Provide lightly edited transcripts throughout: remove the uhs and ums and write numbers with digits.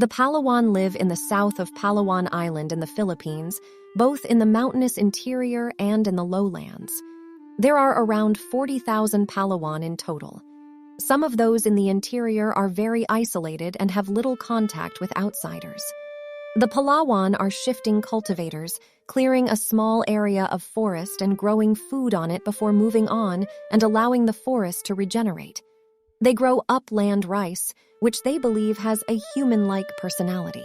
The Palawan live in the south of Palawan Island in the Philippines, both in the mountainous interior and in the lowlands. There are around 40,000 Palawan in total. Some of those in the interior are very isolated and have little contact with outsiders. The Palawan are shifting cultivators, clearing a small area of forest and growing food on it before moving on and allowing the forest to regenerate. They grow upland rice, which they believe has a human-like personality.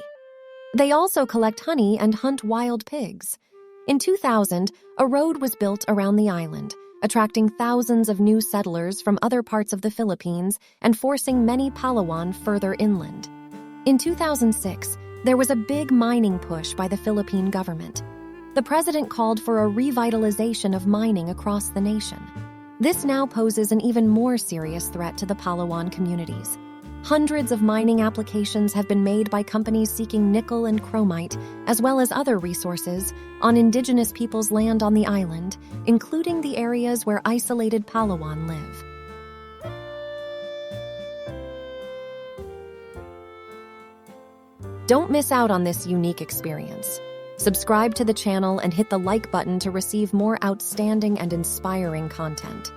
They also collect honey and hunt wild pigs. In 2000, a road was built around the island, attracting thousands of new settlers from other parts of the Philippines and forcing many Palawan further inland. In 2006, there was a big mining push by the Philippine government. The president called for a revitalization of mining across the nation. This now poses an even more serious threat to the Palawan communities. Hundreds of mining applications have been made by companies seeking nickel and chromite, as well as other resources, on indigenous peoples' land on the island, including the areas where isolated Palawan live. Don't miss out on this unique experience. Subscribe to the channel and hit the like button to receive more outstanding and inspiring content.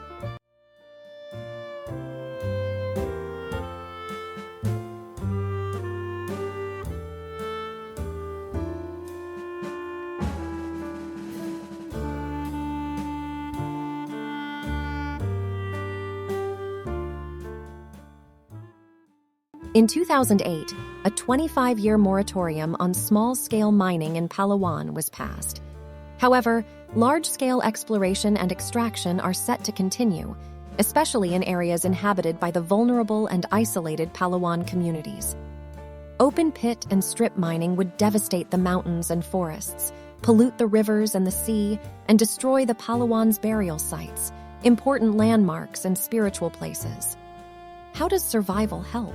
In 2008, a 25-year moratorium on small-scale mining in Palawan was passed. However, large-scale exploration and extraction are set to continue, especially in areas inhabited by the vulnerable and isolated Palawan communities. Open-pit and strip mining would devastate the mountains and forests, pollute the rivers and the sea, and destroy the Palawan's burial sites, important landmarks and spiritual places. How does survival help?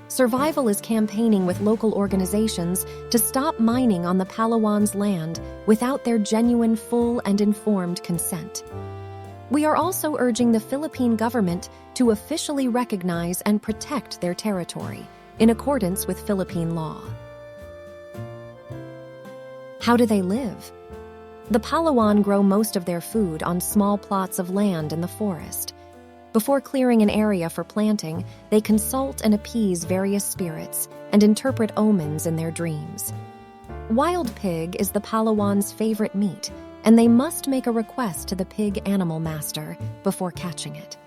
Survival is campaigning with local organizations to stop mining on the Palawan's land without their genuine, full, and informed consent. We are also urging the Philippine government to officially recognize and protect their territory in accordance with Philippine law. How do they live? The Palawan grow most of their food on small plots of land in the forest. Before clearing an area for planting, they consult and appease various spirits and interpret omens in their dreams. Wild pig is the Palawan's favorite meat, and they must make a request to the pig animal master before catching it.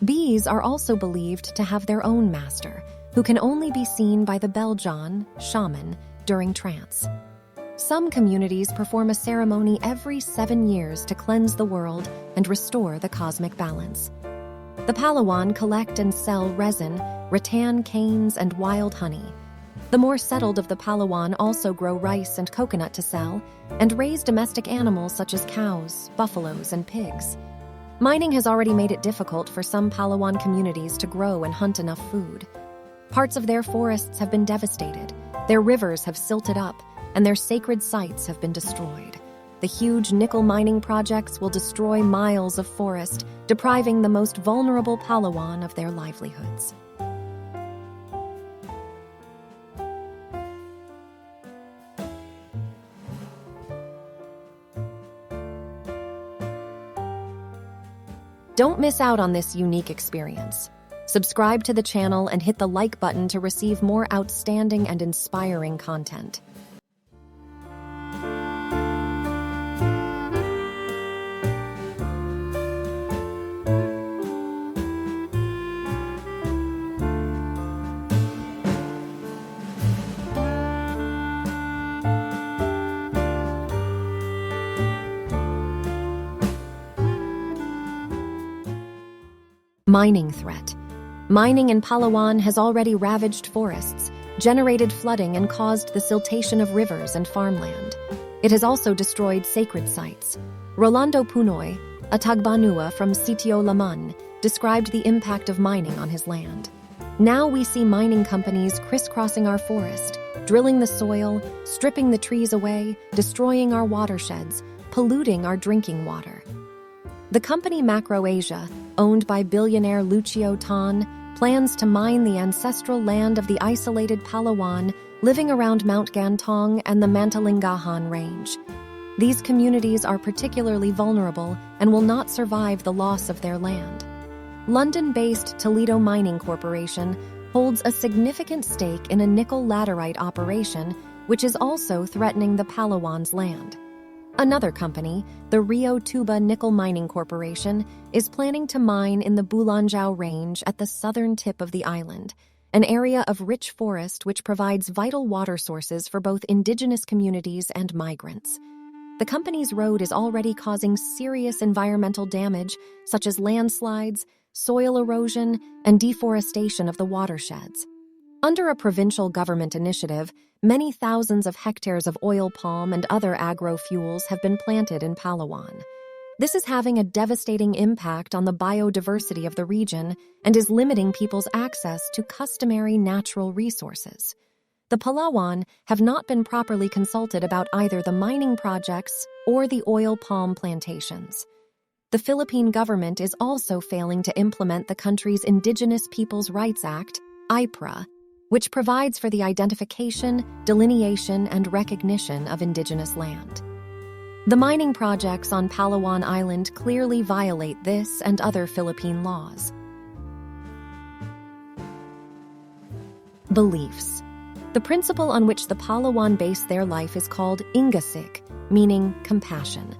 Bees are also believed to have their own master, who can only be seen by the Belgian, shaman, during trance. Some communities perform a ceremony every 7 years to cleanse the world and restore the cosmic balance. The Palawan collect and sell resin, rattan canes, and wild honey. The more settled of the Palawan also grow rice and coconut to sell, and raise domestic animals such as cows, buffaloes, and pigs. Mining has already made it difficult for some Palawan communities to grow and hunt enough food. Parts of their forests have been devastated, their rivers have silted up, and their sacred sites have been destroyed. The huge nickel mining projects will destroy miles of forest, depriving the most vulnerable Palawan of their livelihoods. Don't miss out on this unique experience. Subscribe to the channel and hit the like button to receive more outstanding and inspiring content. Mining threat. Mining in Palawan has already ravaged forests, generated flooding, and caused the siltation of rivers and farmland. It has also destroyed sacred sites. Rolando Punoy, a Tagbanua from Sitio Laman, described the impact of mining on his land. Now we see mining companies crisscrossing our forest, drilling the soil, stripping the trees away, destroying our watersheds, polluting our drinking water. The company Macro Asia, owned by billionaire Lucio Tan, plans to mine the ancestral land of the isolated Palawan living around Mount Gantong and the Mantalingahan Range. These communities are particularly vulnerable and will not survive the loss of their land. London-based Toledo Mining Corporation holds a significant stake in a nickel laterite operation, which is also threatening the Palawan's land. Another company, the Rio Tuba Nickel Mining Corporation, is planning to mine in the Bulanjau Range at the southern tip of the island, an area of rich forest which provides vital water sources for both indigenous communities and migrants. The company's road is already causing serious environmental damage, such as landslides, soil erosion, and deforestation of the watersheds. Under a provincial government initiative, many thousands of hectares of oil palm and other agro-fuels have been planted in Palawan. This is having a devastating impact on the biodiversity of the region and is limiting people's access to customary natural resources. The Palawan have not been properly consulted about either the mining projects or the oil palm plantations. The Philippine government is also failing to implement the country's Indigenous Peoples' Rights Act, IPRA, which provides for the identification, delineation, and recognition of indigenous land. The mining projects on Palawan Island clearly violate this and other Philippine laws. Beliefs. The principle on which the Palawan base their life is called ingasik, meaning compassion.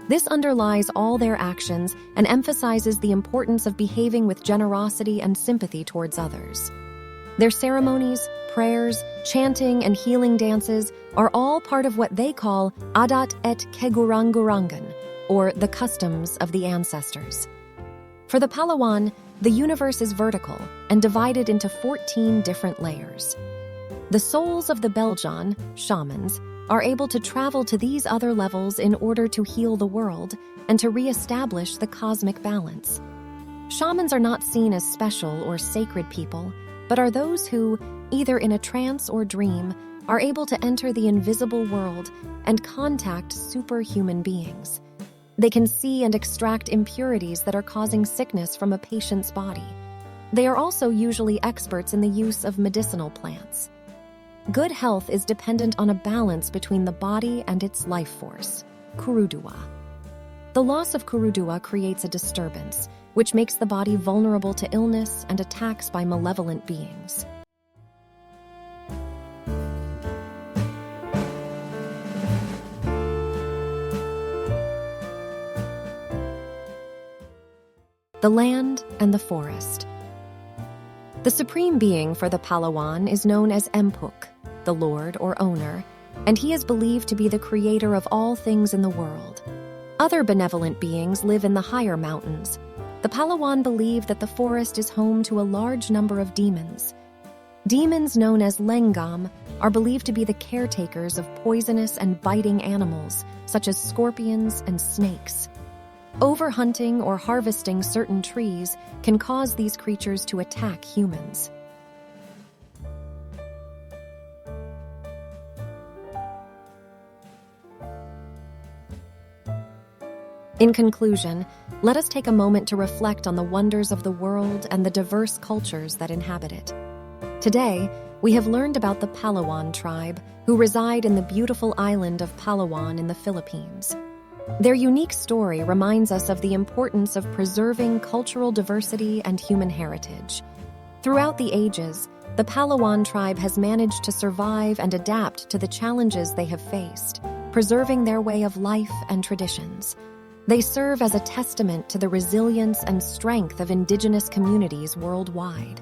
This underlies all their actions and emphasizes the importance of behaving with generosity and sympathy towards others. Their ceremonies, prayers, chanting, and healing dances are all part of what they call adat et kegurangurangan, or the customs of the ancestors. For the Palawan, the universe is vertical and divided into 14 different layers. The souls of the Beljan, shamans, are able to travel to these other levels in order to heal the world and to re-establish the cosmic balance. Shamans are not seen as special or sacred people, but are those who, either in a trance or dream, are able to enter the invisible world and contact superhuman beings. They can see and extract impurities that are causing sickness from a patient's body. They are also usually experts in the use of medicinal plants. Good health is dependent on a balance between the body and its life force, kurudua. The loss of kurudua creates a disturbance, which makes the body vulnerable to illness and attacks by malevolent beings. The land and the forest. The supreme being for the Palawan is known as Empuk, the lord or owner, and he is believed to be the creator of all things in the world. Other benevolent beings live in the higher mountains. The Palawan believe that the forest is home to a large number of demons. Demons known as lengam are believed to be the caretakers of poisonous and biting animals, such as scorpions and snakes. Overhunting or harvesting certain trees can cause these creatures to attack humans. In conclusion, let us take a moment to reflect on the wonders of the world and the diverse cultures that inhabit it. Today, we have learned about the Palawan tribe, who reside in the beautiful island of Palawan in the Philippines. Their unique story reminds us of the importance of preserving cultural diversity and human heritage. Throughout the ages, the Palawan tribe has managed to survive and adapt to the challenges they have faced, preserving their way of life and traditions. They serve as a testament to the resilience and strength of indigenous communities worldwide.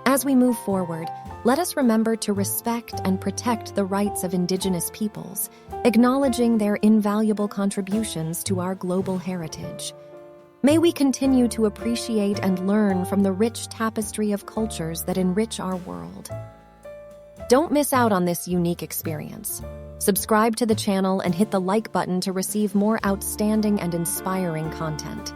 As we move forward, let us remember to respect and protect the rights of indigenous peoples, acknowledging their invaluable contributions to our global heritage. May we continue to appreciate and learn from the rich tapestry of cultures that enrich our world. Don't miss out on this unique experience. Subscribe to the channel and hit the like button to receive more outstanding and inspiring content.